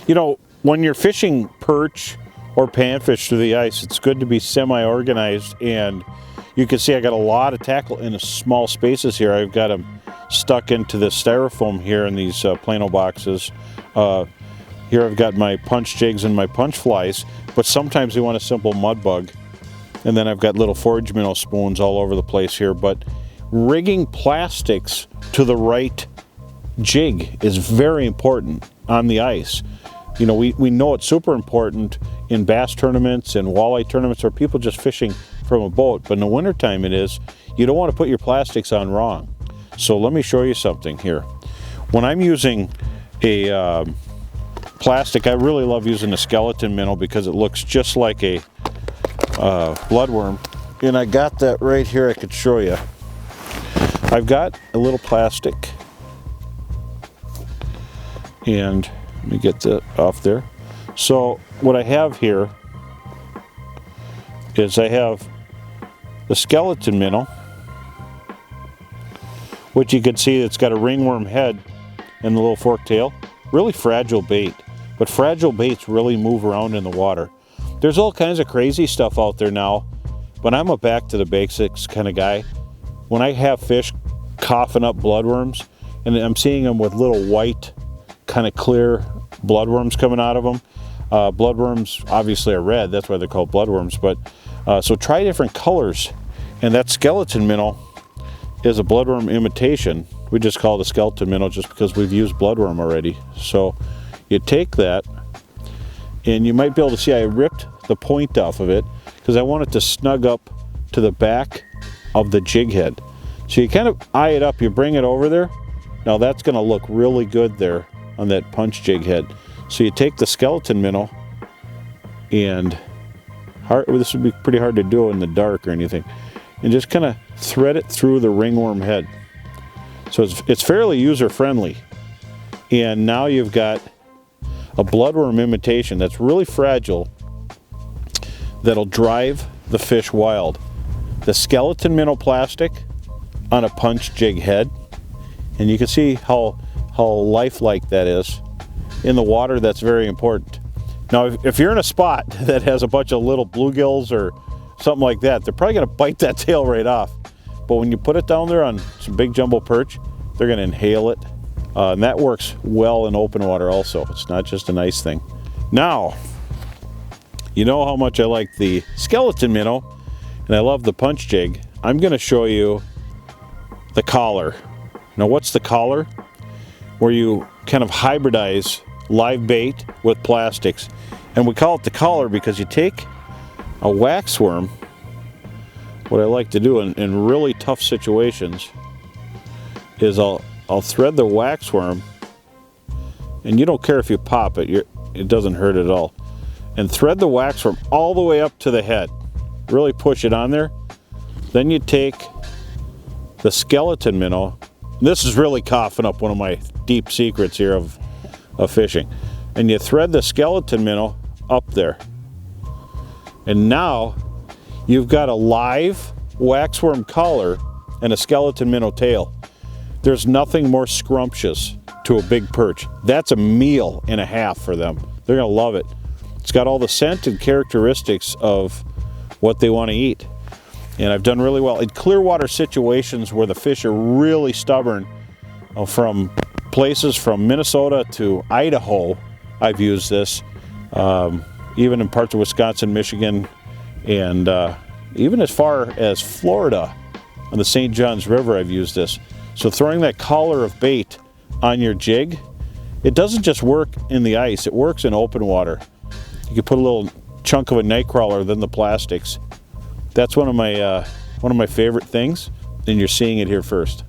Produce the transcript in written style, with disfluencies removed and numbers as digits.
You know, when you're fishing perch or panfish through the ice, it's good to be semi-organized, and you can see I got a lot of tackle in small spaces here. I've got them stuck into the styrofoam here in these Plano boxes. Here I've got my punch jigs and my punch flies, but sometimes you want a simple mud bug. And then I've got little forage minnow spoons all over the place here. But rigging plastics to the right jig is very important on the ice. You know, we know it's super important in bass tournaments and walleye tournaments or people just fishing from a boat, but in the wintertime it is. You don't want to put your plastics on wrong. So let me show you something here. When I'm using a plastic, I really love using a skeleton minnow because it looks just like a bloodworm. And I got that right here, I could show you. I've got a little plastic, and let me get that off there. So what I have here is I have the skeleton minnow, which you can see it's got a ringworm head and the little fork tail. Really fragile bait, but fragile baits really move around in the water. There's all kinds of crazy stuff out there now, but I'm a back to the basics kind of guy. When I have fish coughing up bloodworms, and I'm seeing them with little white, kind of clear bloodworms coming out of them. Bloodworms obviously are red, that's why they're called bloodworms, but so try different colors. And that skeleton minnow is a bloodworm imitation. We just call it a skeleton minnow just because we've used bloodworm already. So you take that, and you might be able to see I ripped the point off of it because I want it to snug up to the back of the jig head. So you kind of eye it up, you bring it over there. Now that's going to look really good there on that punch jig head. So you take the skeleton minnow, and this would be pretty hard to do in the dark or anything, and just kind of thread it through the ringworm head. So it's fairly user friendly. And now you've got a bloodworm imitation that's really fragile that'll drive the fish wild. The skeleton minnow plastic on a punch jig head, and you can see how lifelike that is. In the water, that's very important. Now, if you're in a spot that has a bunch of little bluegills or something like that, they're probably going to bite that tail right off. But when you put it down there on some big jumbo perch, they're going to inhale it. And that works well in open water also. It's not just an ice thing. Now, you know how much I like the skeleton minnow, and I love the punch jig. I'm going to show you the collar. Now, what's the collar? Where you kind of hybridize live bait with plastics. And we call it the collar because you take a waxworm. What I like to do in really tough situations is I'll thread the waxworm, and you don't care if you pop it, it doesn't hurt at all. And thread the waxworm all the way up to the head. Really push it on there. Then you take the skeleton minnow. This is really coughing up one of my deep secrets here of fishing. And you thread the skeleton minnow up there. And now you've got a live waxworm collar and a skeleton minnow tail. There's nothing more scrumptious to a big perch. That's a meal and a half for them. They're gonna love it. It's got all the scent and characteristics of what they want to eat. And I've done really well in clear water situations where the fish are really stubborn. From places from Minnesota to Idaho, I've used this. Even in parts of Wisconsin, Michigan, and even as far as Florida on the St. Johns River, I've used this. So throwing that collar of bait on your jig, it doesn't just work in the ice, it works in open water. You can put a little chunk of a night crawler than the plastics. That's one of my favorite things, and you're seeing it here first.